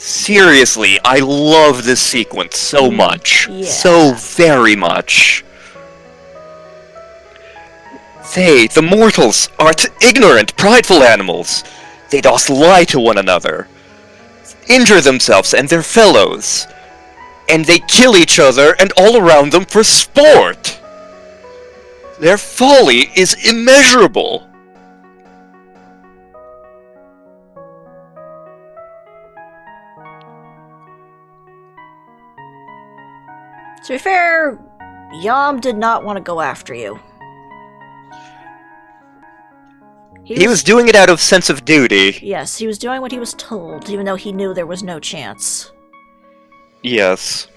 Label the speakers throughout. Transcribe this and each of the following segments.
Speaker 1: Seriously, I love this sequence so much.
Speaker 2: Yeah.
Speaker 1: So very much. They, the mortals, are ignorant, prideful animals. They doth lie to one another, injure themselves and their fellows, and they kill each other and all around them for sport. Their folly is immeasurable.
Speaker 2: To be fair, Yam did not want to go after you.
Speaker 1: He was doing it out of sense of duty.
Speaker 2: Yes, he was doing what he was told, even though he knew there was no chance.
Speaker 1: Yes.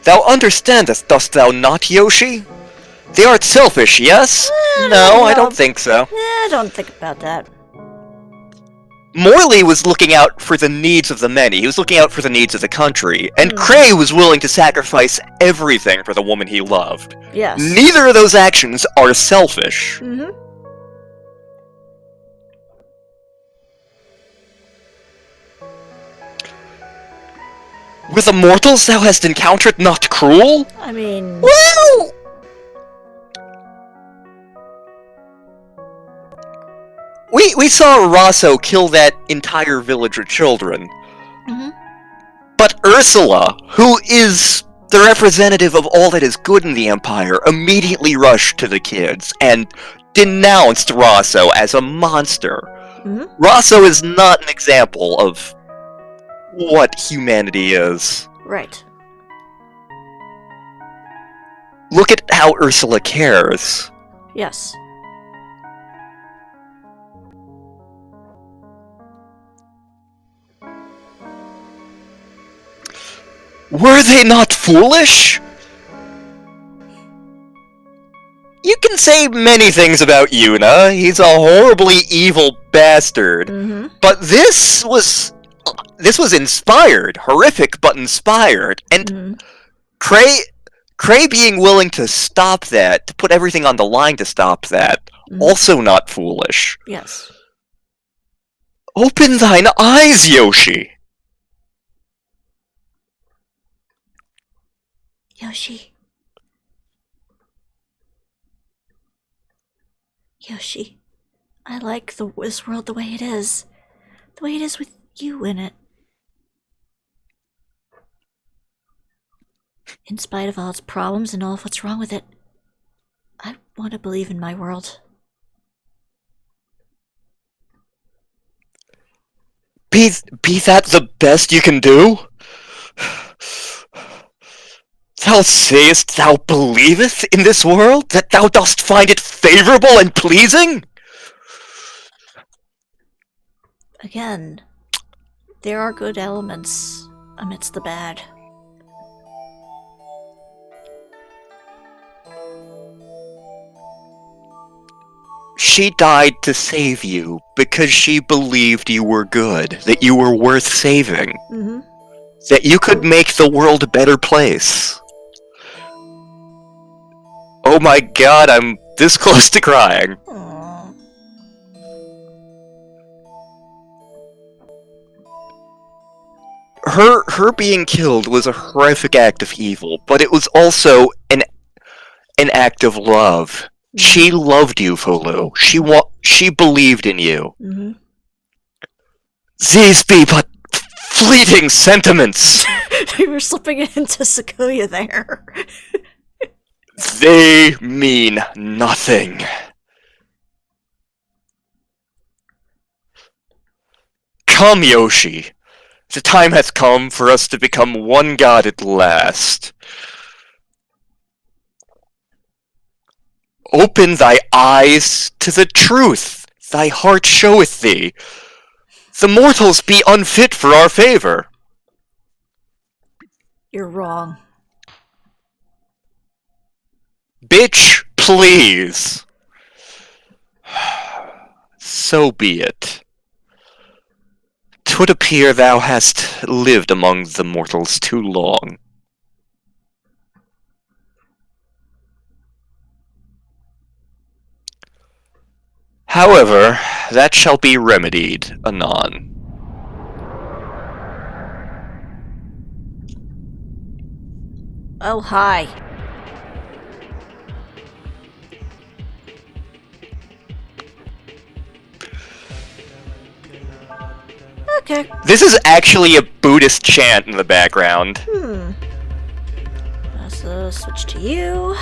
Speaker 1: Thou understandest, dost thou not, Yoshi? They art selfish, yes? No, I don't think so.
Speaker 2: I don't think about that.
Speaker 1: Morley was looking out for the needs of the many. He was looking out for the needs of the country. And Cray was willing to sacrifice everything for the woman he loved.
Speaker 2: Yes.
Speaker 1: Neither of those actions are selfish.
Speaker 2: Mm-hmm.
Speaker 1: Were the mortals thou hast encountered not cruel?
Speaker 2: I mean...
Speaker 1: Well... We saw Rosso kill that entire village of children.
Speaker 2: Mm-hmm.
Speaker 1: But Ursula, who is the representative of all that is good in the Empire, immediately rushed to the kids and denounced Rosso as a monster.
Speaker 2: Mm-hmm.
Speaker 1: Rosso is not an example of what humanity is.
Speaker 2: Right.
Speaker 1: Look at how Ursula cares.
Speaker 2: Yes.
Speaker 1: Were they not foolish? You can say many things about Yuna. He's a horribly evil bastard.
Speaker 2: Mm-hmm.
Speaker 1: But this was inspired. Horrific, but inspired. And Cray being willing to stop that, to put everything on the line to stop that, also not foolish.
Speaker 2: Yes.
Speaker 1: Open thine eyes, Yoshi!
Speaker 2: Yoshi. Yoshi. I like this world the way it is. The way it is with you in it. In spite of all its problems and all of what's wrong with it, I want to believe in my world.
Speaker 1: Be that the best you can do? Thou sayest thou believest in this world, that thou dost find it favorable and pleasing?
Speaker 2: Again, there are good elements amidst the bad.
Speaker 1: She died to save you because she believed you were good, that you were worth saving, that you could make the world a better place. Oh my god, I'm this close to crying.
Speaker 2: Aww.
Speaker 1: Her being killed was a horrific act of evil, but it was also an act of love. She loved you, Fou-Lu. She believed in you. These be but fleeting sentiments.
Speaker 2: We were slipping it into Sakuya there.
Speaker 1: They mean nothing. Come, Yoshi. The time hath come for us to become one god at last. Open thy eyes to the truth thy heart showeth thee. The mortals be unfit for our favor.
Speaker 2: You're wrong.
Speaker 1: Bitch, please. So be it. 'Twould appear thou hast lived among the mortals too long. However, that shall be remedied anon.
Speaker 2: Oh, hi. Okay.
Speaker 1: This is actually a Buddhist chant in the background.
Speaker 2: So switch to you.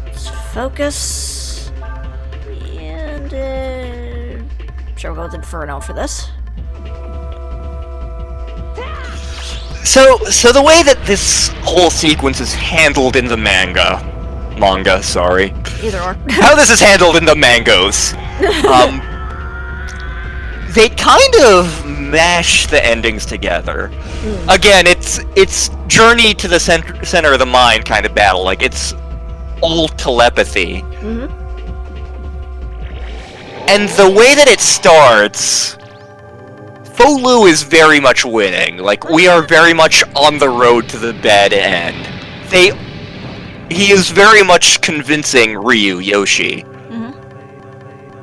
Speaker 2: Let's focus. And sure, we'll go with Inferno for this.
Speaker 1: So the way that this whole sequence is handled in the manga, sorry.
Speaker 2: Either or.
Speaker 1: How this is handled in the mangoes. They kind of mash the endings together. Again, it's journey to the center of the mind kind of battle. Like, it's all telepathy. And the way that it starts, Fou-Lu is very much winning. Like, we are very much on the road to the bad end. He is very much convincing Ryu, Yoshi.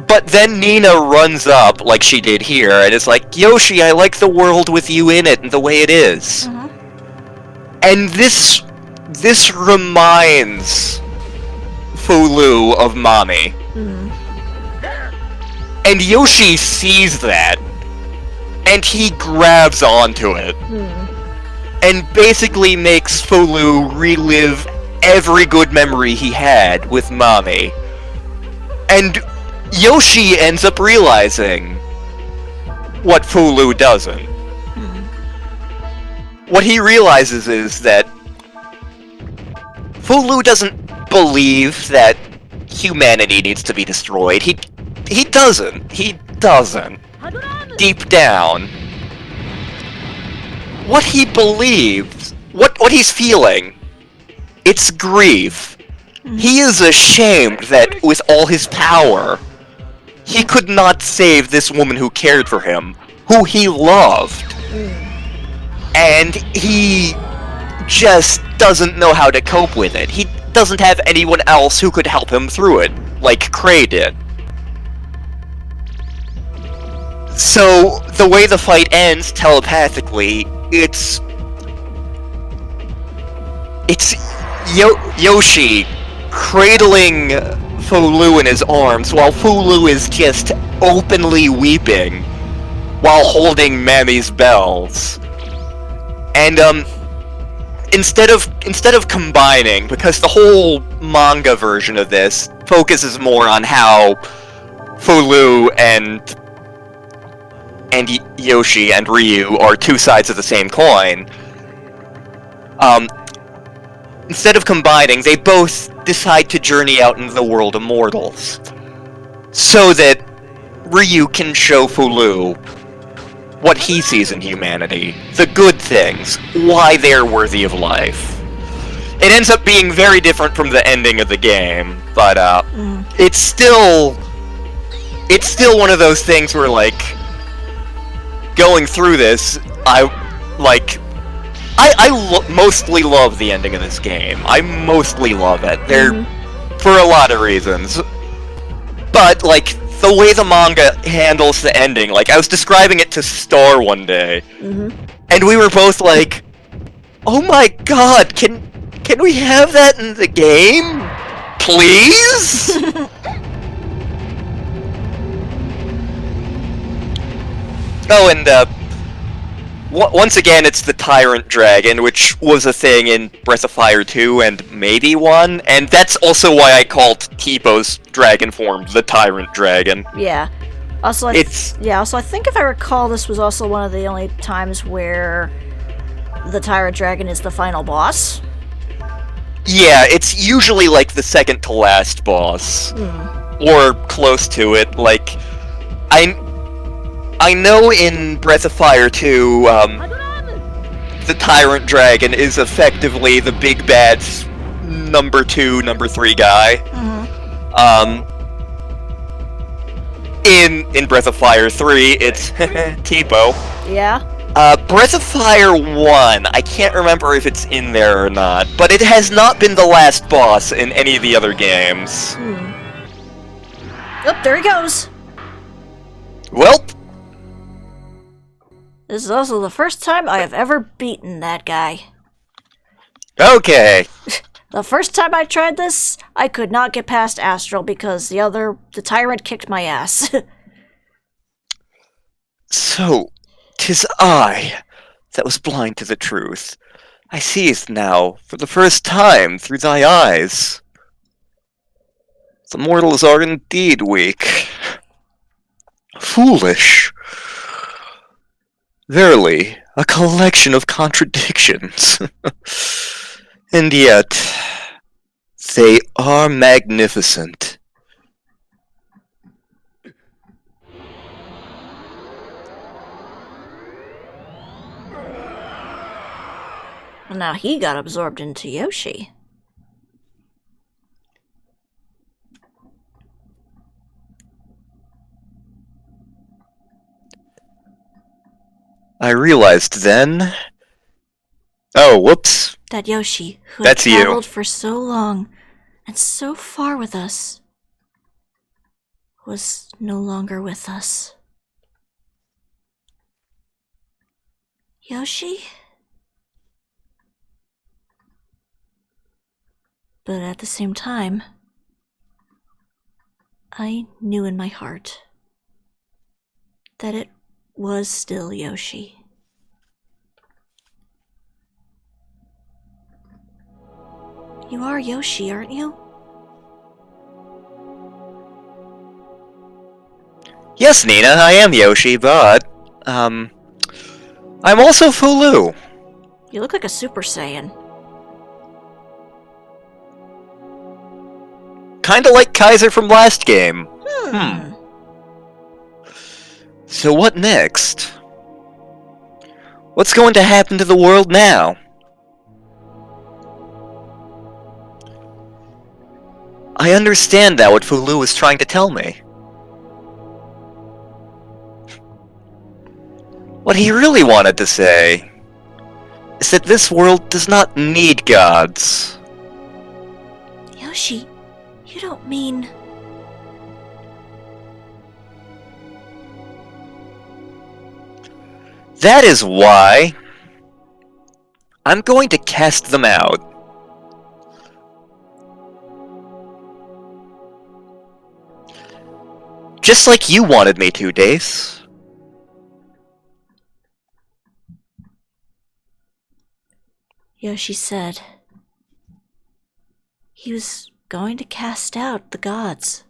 Speaker 1: But then Nina runs up, like she did here, and is like, Yoshi, I like the world with you in it and the way it is. And this reminds Fou-Lu of Mami. And Yoshi sees that, and he grabs onto it. And basically makes Fou-Lu relive every good memory he had with Mami. And Yoshi ends up realizing what Fou-Lu doesn't. What he realizes is that Fou-Lu doesn't believe that humanity needs to be destroyed. He doesn't. He doesn't. Deep down, what he believes, what he's feeling, it's grief. He is ashamed that with all his power, he could not save this woman who cared for him, who he loved. And he just doesn't know how to cope with it. He doesn't have anyone else who could help him through it, like Cray did. So, the way the fight ends telepathically, it's Yoshi cradling Fou-Lu in his arms while Fou-Lu is just openly weeping while holding Mami's bells. And instead of combining, because the whole manga version of this focuses more on how Fou-Lu and Yoshi and Ryu are two sides of the same coin. Instead of combining, they both decide to journey out into the world of mortals, so that Ryu can show Fou-Lu what he sees in humanity, the good things, why they're worthy of life. It ends up being very different from the ending of the game, but it's still one of those things where, like, going through this, I mostly love the ending of this game. I mostly love it. For a lot of reasons. But, like, the way the manga handles the ending, like, I was describing it to Star one day, and we were both like, oh my god, can we have that in the game? Please? Oh, and, once again, it's the Tyrant Dragon, which was a thing in Breath of Fire 2 and maybe 1, and that's also why I called Teepo's dragon form the Tyrant Dragon.
Speaker 2: Yeah. Also, I think if I recall, this was also one of the only times where the Tyrant Dragon is the final boss.
Speaker 1: Yeah, it's usually like the second to last boss. Or close to it. Like, I know in Breath of Fire 2, the Tyrant Dragon is effectively the big bad number 2, number 3 guy. In Breath of Fire 3, it's Teepo.
Speaker 2: Yeah.
Speaker 1: Breath of Fire 1, I can't remember if it's in there or not, but it has not been the last boss in any of the other games.
Speaker 2: Oh, there he goes.
Speaker 1: Well,
Speaker 2: This is also the first time I have ever beaten that guy.
Speaker 1: Okay.
Speaker 2: The first time I tried this, I could not get past Astral because the tyrant kicked my ass.
Speaker 1: So, 'tis I that was blind to the truth. I see it now, for the first time, through thy eyes. The mortals are indeed weak. Foolish. Verily, a collection of contradictions. And yet, they are magnificent.
Speaker 2: Now he got absorbed into Yoshi.
Speaker 1: I realized then... Oh, whoops.
Speaker 2: That Yoshi, who
Speaker 1: That's
Speaker 2: had traveled
Speaker 1: you.
Speaker 2: for so long and so far with us, was no longer with us. Yoshi? But at the same time, I knew in my heart that it was still Yoshi. You are Yoshi, aren't you?
Speaker 1: Yes, Nina, I am Yoshi, but... I'm also Fou-Lu.
Speaker 2: You look like a Super Saiyan.
Speaker 1: Kinda like Kaiser from last game.
Speaker 2: Hmm.
Speaker 1: So what next? What's going to happen to the world now? I understand now what Fou-Lu was trying to tell me. What he really wanted to say is that this world does not need gods.
Speaker 2: Yoshi, you don't mean...
Speaker 1: That is why I'm going to cast them out. Just like you wanted me to, Dace.
Speaker 2: Yoshi said he was going to cast out the gods.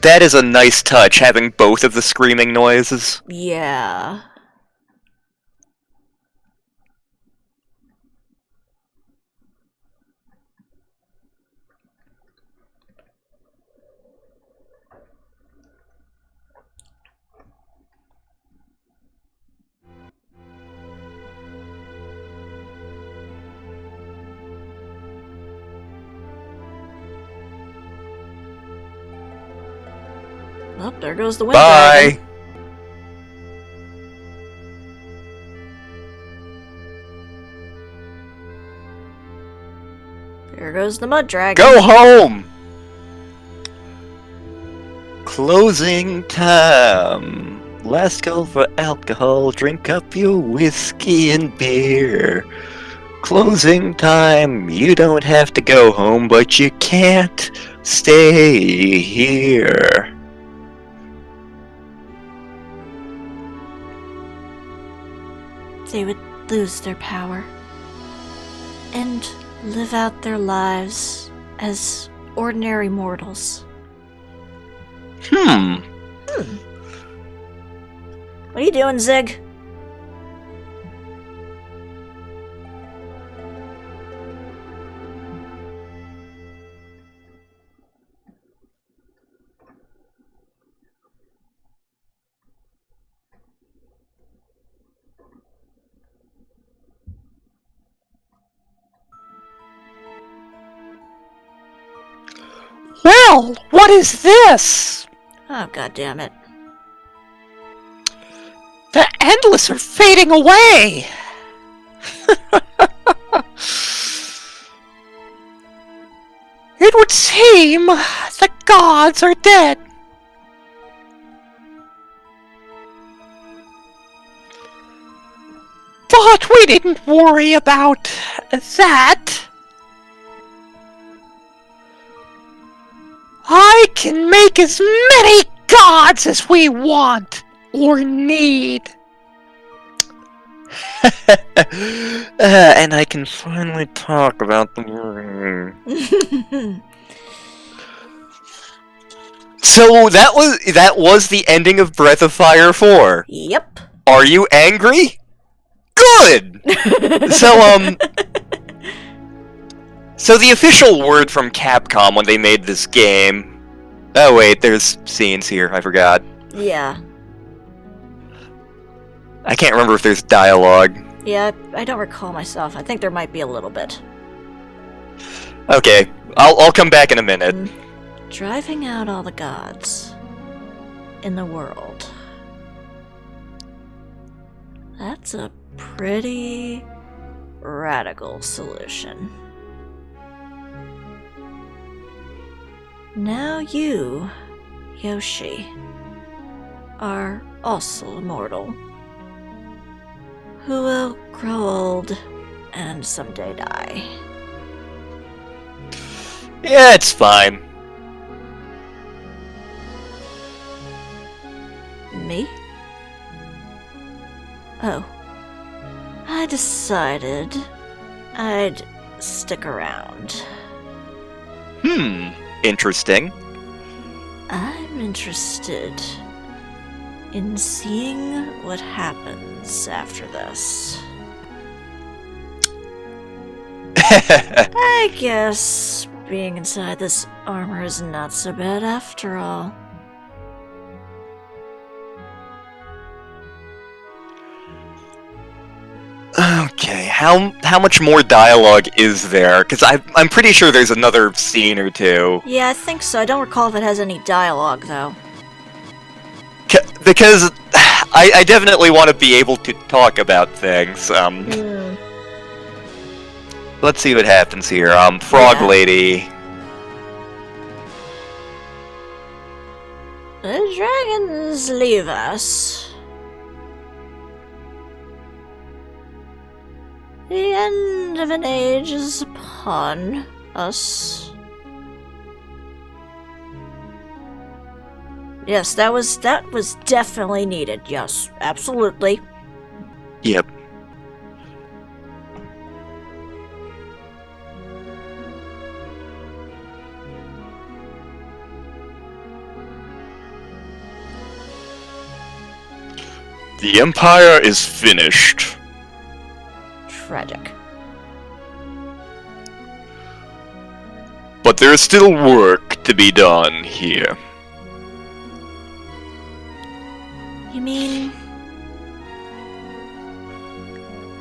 Speaker 1: That is a nice touch, having both of the screaming noises.
Speaker 2: Yeah. Well, there goes the wind
Speaker 1: Bye!
Speaker 2: dragon. There goes the mud dragon.
Speaker 1: Go home! Closing time. Last call for alcohol. Drink up your whiskey and beer. Closing time. You don't have to go home, but you can't stay here.
Speaker 2: They would lose their power and live out their lives as ordinary mortals.
Speaker 1: Hmm.
Speaker 2: What are you doing, Zig?
Speaker 1: hell? What is this?
Speaker 2: Oh, god damn it.
Speaker 1: The Endless are fading away! It would seem the gods are dead. But we didn't worry about that. I can make as many gods as we want or need. And I can finally talk about the ring. So that was the ending of Breath of Fire 4.
Speaker 2: Yep.
Speaker 1: Are you angry? Good. So the official word from Capcom when they made this game. Oh wait, there's scenes here. I forgot.
Speaker 2: Yeah.
Speaker 1: I can't remember if there's dialogue.
Speaker 2: Yeah, I don't recall myself. I think there might be a little bit.
Speaker 1: Okay, I'll come back in a minute.
Speaker 2: Driving out all the gods in the world. That's a pretty radical solution. Now you, Yoshi, are also immortal, who will grow old and someday die.
Speaker 1: Yeah, it's fine.
Speaker 2: Me? Oh. I decided I'd stick around.
Speaker 1: Interesting.
Speaker 2: I'm interested in seeing what happens after this. I guess being inside this armor is not so bad after all.
Speaker 1: Okay, how much more dialogue is there? Because I'm pretty sure there's another scene or two.
Speaker 2: Yeah, I think so. I don't recall if it has any dialogue, though.
Speaker 1: Because I definitely want to be able to talk about things. Let's see what happens here. Frog Lady.
Speaker 2: The dragons leave us. The end of an age is upon us. Yes, that was definitely needed. Yes, absolutely.
Speaker 1: Yep. The Empire is finished.
Speaker 2: Tragic.
Speaker 1: But there is still work to be done here.
Speaker 2: You mean...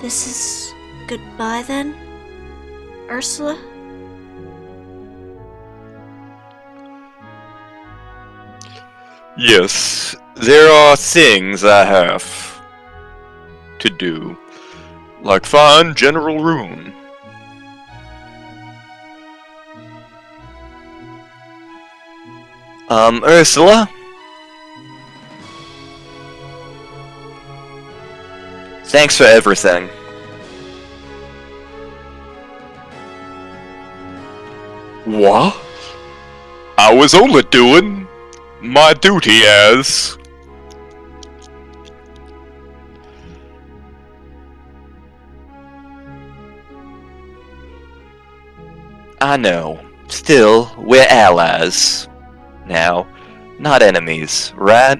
Speaker 2: this is goodbye then, Ursula?
Speaker 1: Yes, there are things I have to do. Like find General Rune. Ursula? Thanks for everything. What? I was only doing my duty as... I know. Still, we're allies. Now, not enemies, right?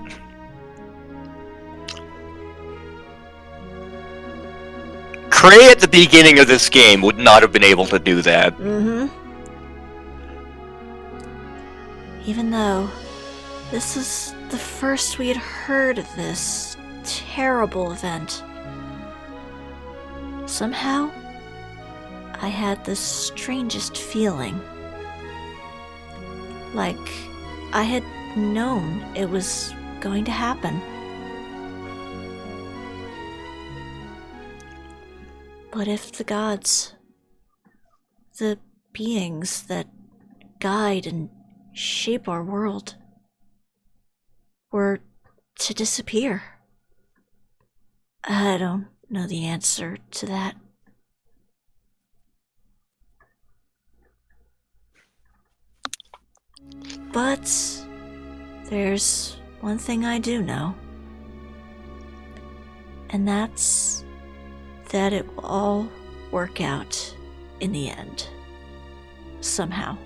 Speaker 1: Cray at the beginning of this game would not have been able to do that.
Speaker 2: Even though this is the first we had heard of this terrible event, somehow I had the strangest feeling. Like, I had known it was going to happen. But if the gods, the beings that guide and shape our world, were to disappear, I don't know the answer to that. But there's one thing I do know, and that's that it will all work out in the end. Somehow.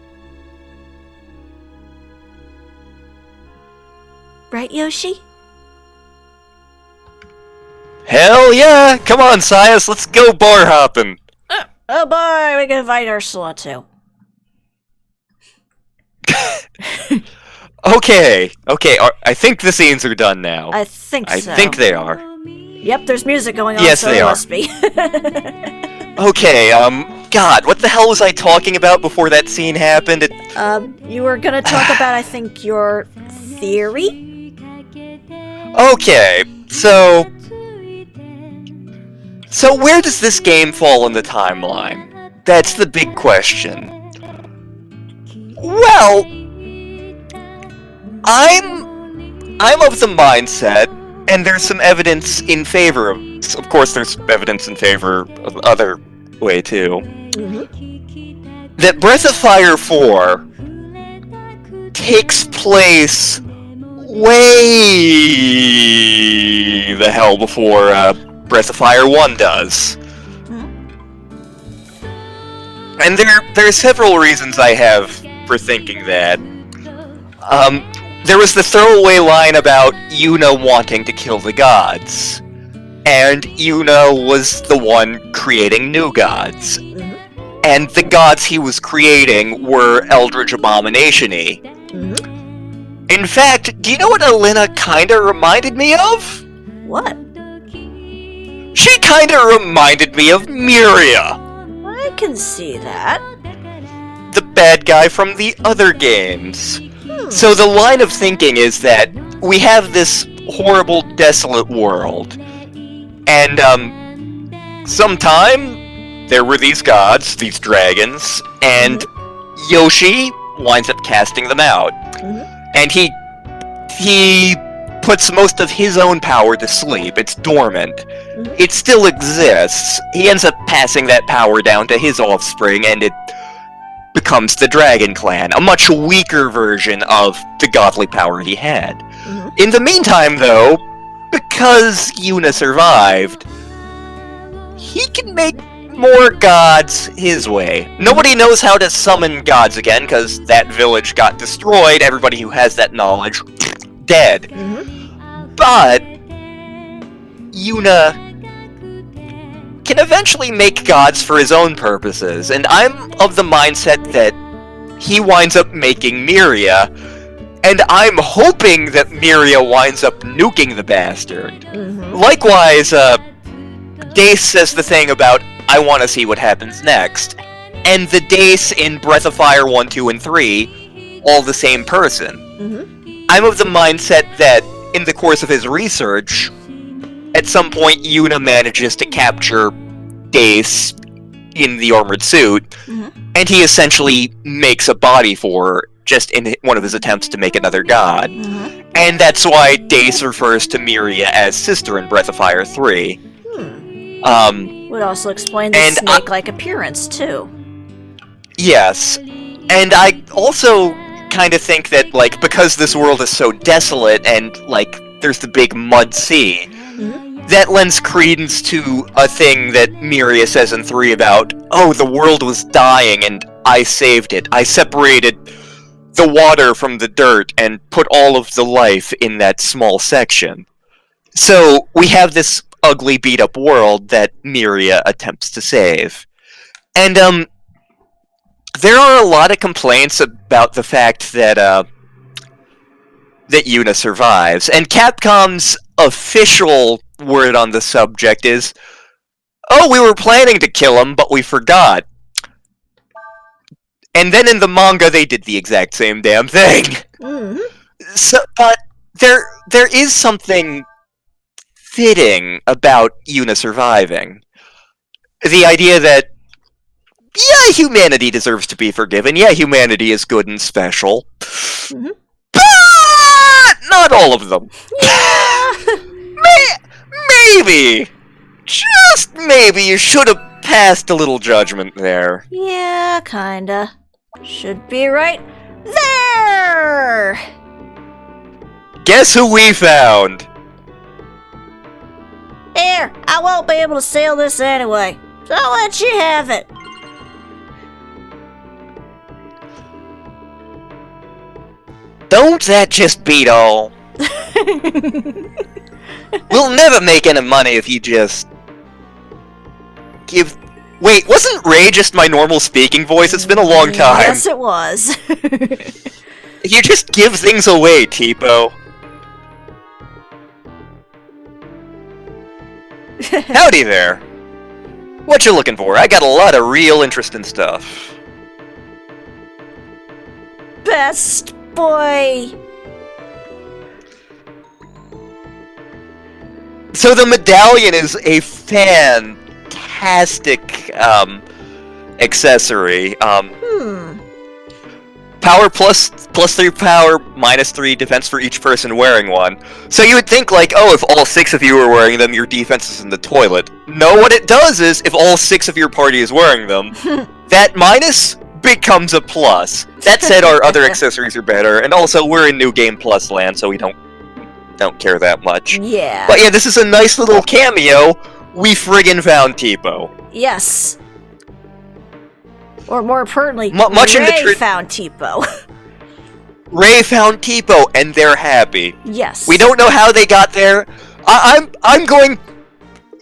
Speaker 2: Right, Yoshi?
Speaker 1: Hell yeah! Come on, Sias, let's go bar hopping!
Speaker 2: Oh boy, we can invite Ursula too.
Speaker 1: Okay, I think the scenes are done now.
Speaker 2: I think so.
Speaker 1: I think they are.
Speaker 2: Yep, there's music going on,
Speaker 1: yes,
Speaker 2: so
Speaker 1: they
Speaker 2: it
Speaker 1: are.
Speaker 2: must be.
Speaker 1: Okay, God, what the hell was I talking about before that scene happened?
Speaker 2: You were gonna talk about, I think, your theory?
Speaker 1: Okay, so where does this game fall in the timeline? That's the big question. Well, I'm of the mindset, and there's some evidence in favor of course there's evidence in favor of the other way too, that Breath of Fire 4 takes place way the hell before Breath of Fire 1 does. And there are several reasons I have for thinking that. There was the throwaway line about Yuna wanting to kill the gods. And Yuna was the one creating new gods. And the gods he was creating were Eldritch Abomination-y. In fact, do you know what Alina kinda reminded me of?
Speaker 2: What?
Speaker 1: She kinda reminded me of Miria.
Speaker 2: I can see that.
Speaker 1: The bad guy from the other games. So the line of thinking is that we have this horrible, desolate world. And, sometime there were these gods, these dragons, and Yoshi winds up casting them out. And he puts most of his own power to sleep. It's dormant. It still exists. He ends up passing that power down to his offspring, and it becomes the Dragon Clan, a much weaker version of the godly power he had. In the meantime, though, because Yuna survived, he can make more gods his way. Nobody knows how to summon gods again, because that village got destroyed. Everybody who has that knowledge, dead. But Yuna can eventually make gods for his own purposes, and I'm of the mindset that he winds up making Miria, and I'm hoping that Miria winds up nuking the bastard. Likewise, Dace says the thing about, I want to see what happens next, and the Dace in Breath of Fire 1, 2, and 3, all the same person. I'm of the mindset that, in the course of his research, at some point Yuna manages to capture Dace in the armored suit, and he essentially makes a body for her, just in one of his attempts to make another god. And that's why Dace refers to Miria as sister in Breath of Fire 3.
Speaker 2: Would also explain the snake-like appearance, too.
Speaker 1: Yes. And I also kind of think that, like, because this world is so desolate and, like, there's the big mud sea, that lends credence to a thing that Miria says in 3 about, oh, the world was dying and I saved it. I separated the water from the dirt and put all of the life in that small section. So we have this ugly, beat-up world that Miria attempts to save. And, there are a lot of complaints about the fact that, that Yuna survives, and Capcom's official word on the subject is, oh, we were planning to kill him, but we forgot. And then in the manga, they did the exact same damn thing.
Speaker 2: Mm-hmm.
Speaker 1: So, but there is something fitting about Yuna surviving. The idea that, yeah, humanity deserves to be forgiven. Yeah, humanity is good and special.
Speaker 2: Mm-hmm.
Speaker 1: But not all of them.
Speaker 2: Yeah.
Speaker 1: Maybe, just maybe, you should have passed a little judgment there.
Speaker 2: Yeah, kinda. Should be right there!
Speaker 1: Guess who we found?
Speaker 2: Here, I won't be able to sail this anyway, so I'll let you have it.
Speaker 1: Don't that just beat all? We'll never make any money if you just give... Wait, wasn't Ray just my normal speaking voice? It's been a long time.
Speaker 2: Yes, it was.
Speaker 1: You just give things away, Teepo. Howdy there. What you looking for? I got a lot of real interesting stuff.
Speaker 2: Best boy.
Speaker 1: So the medallion is a fantastic accessory. Power plus 3 power, minus 3 defense for each person wearing one. So you would think, like, oh, if all 6 of you were wearing them, your defense is in the toilet. No, what it does is, if all 6 of your party is wearing them, that minus becomes a plus. That said, our other accessories are better, and also we're in New Game Plus land, so we don't care that much.
Speaker 2: Yeah.
Speaker 1: But yeah, this is a nice little cameo. We friggin' found Teepo.
Speaker 2: Yes. Or more pertinently,
Speaker 1: much in the
Speaker 2: Ray found Teepo.
Speaker 1: Ray found Teepo, and they're happy.
Speaker 2: Yes.
Speaker 1: We don't know how they got there. I'm going...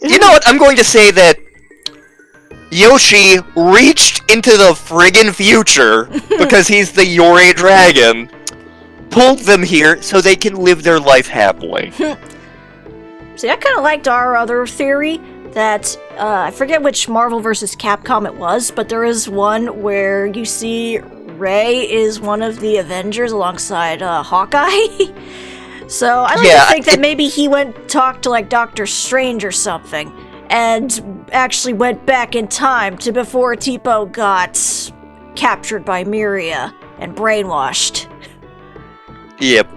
Speaker 1: You know what? I'm going to say that Yoshi reached into the friggin' future, because he's the Yore Dragon, pulled them here so they can live their life happily.
Speaker 2: See, I kind of liked our other theory that, I forget which Marvel vs. Capcom it was, but there is one where you see Ray is one of the Avengers alongside Hawkeye. So I like to think that maybe he talked to like Doctor Strange or something, and actually went back in time to before Teepo got captured by Miria and brainwashed.
Speaker 1: Yep.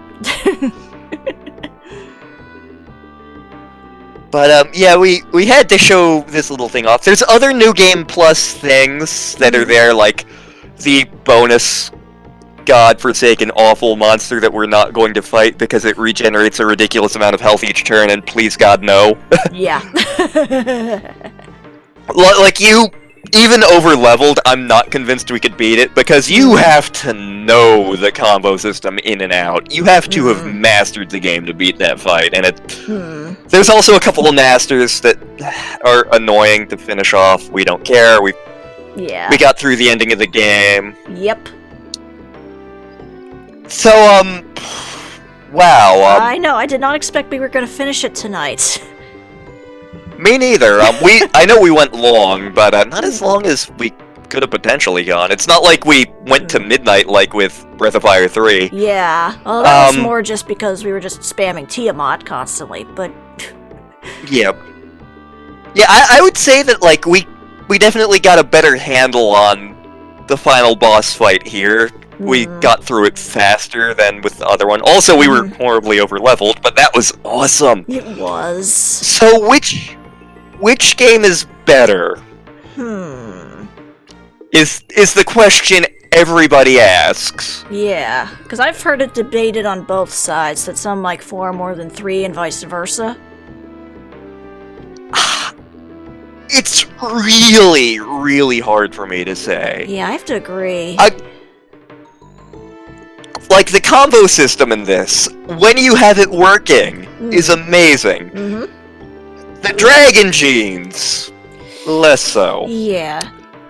Speaker 1: But, yeah, we had to show this little thing off. There's other New Game Plus things that are there, like the bonus godforsaken awful monster that we're not going to fight because it regenerates a ridiculous amount of health each turn, and please God, no.
Speaker 2: Yeah.
Speaker 1: Like, you, even over-leveled, I'm not convinced we could beat it, because you have to know the combo system in and out. You have to have mastered the game to beat that fight, and there's also a couple of masters that are annoying to finish off. We don't care. We got through the ending of the game.
Speaker 2: Yep.
Speaker 1: So, wow.
Speaker 2: I know, I did not expect we were going to finish it tonight.
Speaker 1: Me neither. I know we went long, but not as long as we could have potentially gone. It's not like we went to midnight like with Breath of Fire 3.
Speaker 2: Yeah, well, that was more just because we were just spamming Tiamat constantly, but...
Speaker 1: Yeah. Yeah, I would say that, like, we definitely got a better handle on the final boss fight here. We got through it faster than with the other one. Also, we were horribly over-leveled, but that was awesome.
Speaker 2: It was.
Speaker 1: So, which game is better? Is the question everybody asks.
Speaker 2: Yeah, because I've heard it debated on both sides, that some like 4 more than 3 and vice versa.
Speaker 1: It's really, really hard for me to say.
Speaker 2: Yeah, I have to agree.
Speaker 1: Like, the combo system in this, when you have it working, is amazing. The Dragon Genes, less so.
Speaker 2: Yeah.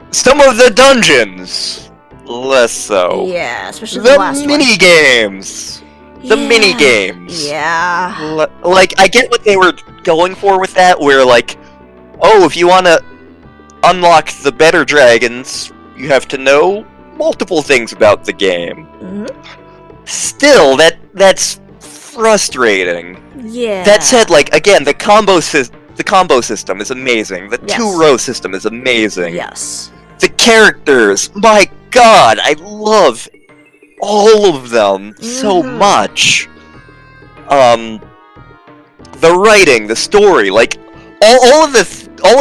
Speaker 1: Some of the dungeons, less so.
Speaker 2: Yeah, especially the last
Speaker 1: mini-games. The mini-games.
Speaker 2: Yeah.
Speaker 1: Like, I get what they were going for with that, where, like, oh, if you want to unlock the better dragons, you have to know multiple things about the game.
Speaker 2: Mm-hmm.
Speaker 1: Still, that's frustrating.
Speaker 2: Yeah.
Speaker 1: That said, like, again, the combo system is amazing. The
Speaker 2: Yes.
Speaker 1: 2-row system is amazing.
Speaker 2: Yes.
Speaker 1: The characters, my god, I love all of them so
Speaker 2: Mhm.
Speaker 1: much. The writing, the story, like all of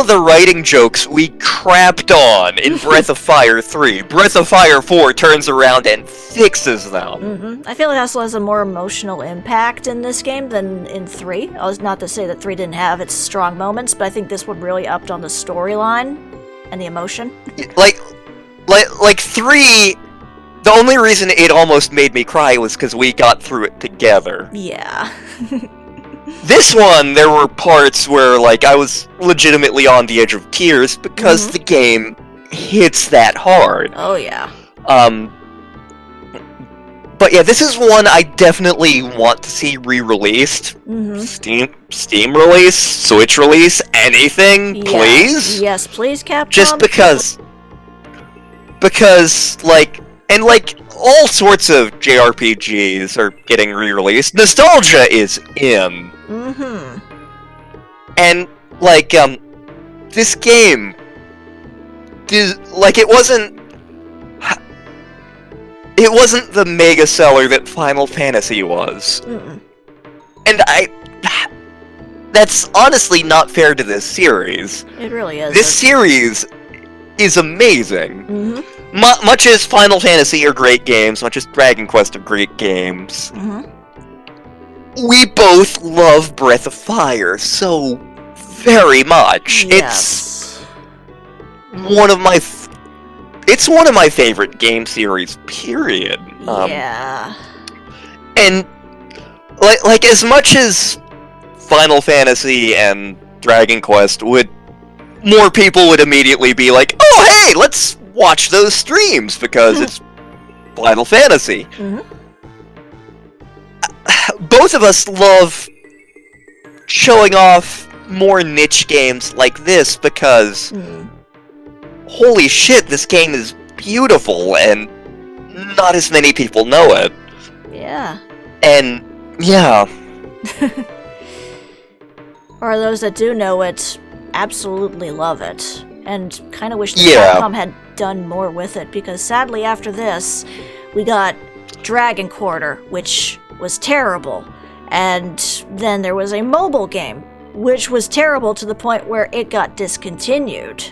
Speaker 1: the writing jokes we crapped on in Breath of Fire 3. Breath of Fire 4 turns around and fixes them.
Speaker 2: Mm-hmm. I feel like it also has a more emotional impact in this game than in 3. I was not to say that 3 didn't have its strong moments, but I think this one really upped on the storyline and the emotion.
Speaker 1: Like 3, the only reason it almost made me cry was because we got through it together.
Speaker 2: Yeah.
Speaker 1: This one, there were parts where, like, I was legitimately on the edge of tears because the game hits that hard.
Speaker 2: Oh, yeah.
Speaker 1: But yeah, this is one I definitely want to see re-released.
Speaker 2: Mm-hmm.
Speaker 1: Steam release, Switch release, anything,
Speaker 2: Yeah.
Speaker 1: please?
Speaker 2: Yes, please, Capcom.
Speaker 1: Just because, like, and like, all sorts of JRPGs are getting re-released. Nostalgia is in.
Speaker 2: Mm-hmm.
Speaker 1: And, like, this game, like, it wasn't the mega seller that Final Fantasy was.
Speaker 2: Mm-mm.
Speaker 1: And that's honestly not fair to this series.
Speaker 2: It really is.
Speaker 1: This series is amazing.
Speaker 2: Mm-hmm.
Speaker 1: Much as Final Fantasy are great games, much as Dragon Quest are great games, we both love Breath of Fire so very much.
Speaker 2: Yes.
Speaker 1: It's one of my favorite game series, period.
Speaker 2: Yeah.
Speaker 1: And like as much as Final Fantasy and Dragon Quest more people would immediately be like, "Oh, hey, let's watch those streams because it's Final Fantasy." Both of us love showing off more niche games like this because holy shit, this game is beautiful and not as many people know it.
Speaker 2: Yeah.
Speaker 1: And yeah.
Speaker 2: Or those that do know it absolutely love it and kind of wish that Capcom had done more with it, because sadly after this we got Dragon Quarter, which was terrible, and then there was a mobile game which was terrible to the point where it got discontinued,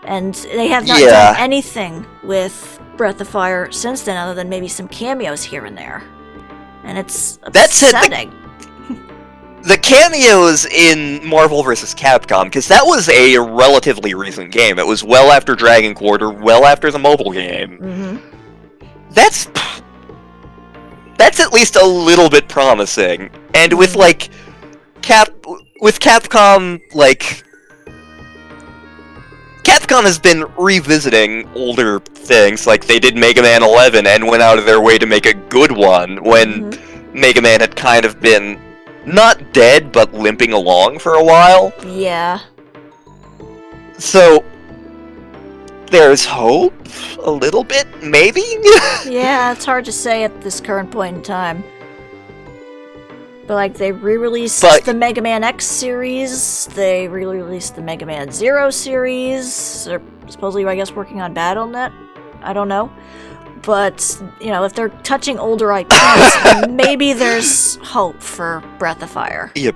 Speaker 2: and they have not done anything with Breath of Fire since then other than maybe some cameos here and there, and it's upsetting.
Speaker 1: The cameos in Marvel vs. Capcom, because that was a relatively recent game. It was well after Dragon Quarter, well after the mobile game. That's at least a little bit promising. And with like Capcom, like Capcom has been revisiting older things, like they did Mega Man 11 and went out of their way to make a good one when Mega Man had kind of been not dead, but limping along for a while.
Speaker 2: Yeah.
Speaker 1: So, there's hope? A little bit, maybe?
Speaker 2: Yeah, it's hard to say at this current point in time. But, like, they re-released the Mega Man X series, they re-released the Mega Man Zero series, they're supposedly, I guess, working on BattleNet? I don't know. But, you know, if they're touching older IPs, maybe there's hope for Breath of Fire.
Speaker 1: Yeah.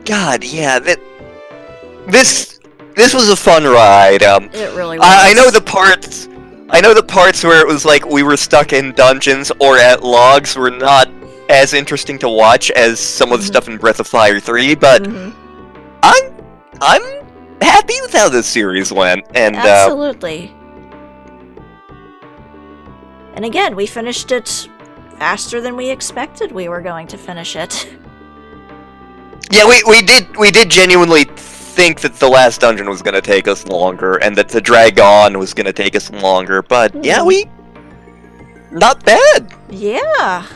Speaker 1: God, yeah, this was a fun ride.
Speaker 2: It really was.
Speaker 1: I know the parts where it was like we were stuck in dungeons or at logs were not as interesting to watch as some of the stuff in Breath of Fire 3, but I'm happy with how this series went, and
Speaker 2: absolutely. And again, we finished it faster than we expected we were going to finish it.
Speaker 1: Yeah, we did genuinely think that the last dungeon was going to take us longer, and that the Dragon was going to take us longer, but yeah, not bad.
Speaker 2: Yeah.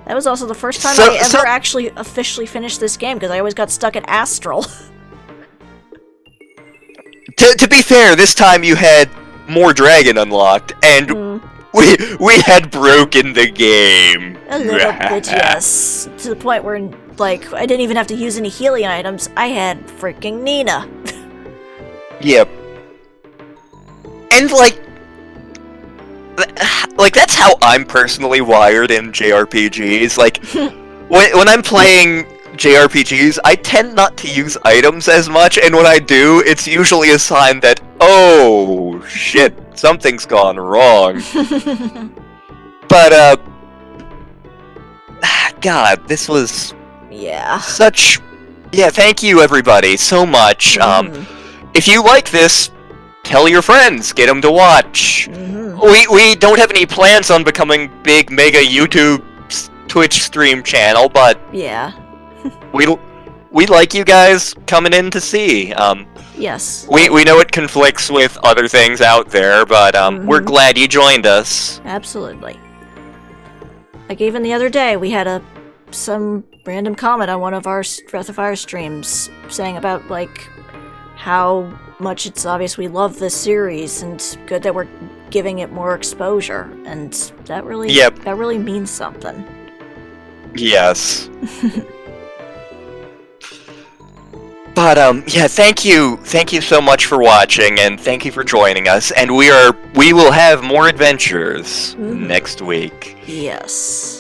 Speaker 2: That was also the first time I ever actually officially finished this game, because I always got stuck at Astral.
Speaker 1: To be fair, this time you had more dragon unlocked, and we had broken the game.
Speaker 2: A little bit, yes. To the point where, like, I didn't even have to use any healing items. I had freaking Nina.
Speaker 1: Yep. And, like, that's how I'm personally wired in JRPGs. Like, when I'm playing JRPGs, I tend not to use items as much, and when I do, it's usually a sign that, oh, shit, something's gone wrong. But, God, this was...
Speaker 2: Yeah.
Speaker 1: Such... Yeah, thank you, everybody, so much. If you like this, tell your friends, get them to watch. We don't have any plans on becoming big, mega YouTube, Twitch stream channel, but...
Speaker 2: Yeah.
Speaker 1: we like you guys coming in to see.
Speaker 2: Yes.
Speaker 1: We know it conflicts with other things out there, but we're glad you joined us.
Speaker 2: Absolutely. Like even the other day, we had some random comment on one of our Breath of Fire streams saying about like how much it's obvious we love this series and good that we're giving it more exposure, and that really means something.
Speaker 1: Yes. But, yeah, thank you so much for watching, and thank you for joining us, and we will have more adventures next week.
Speaker 2: Yes.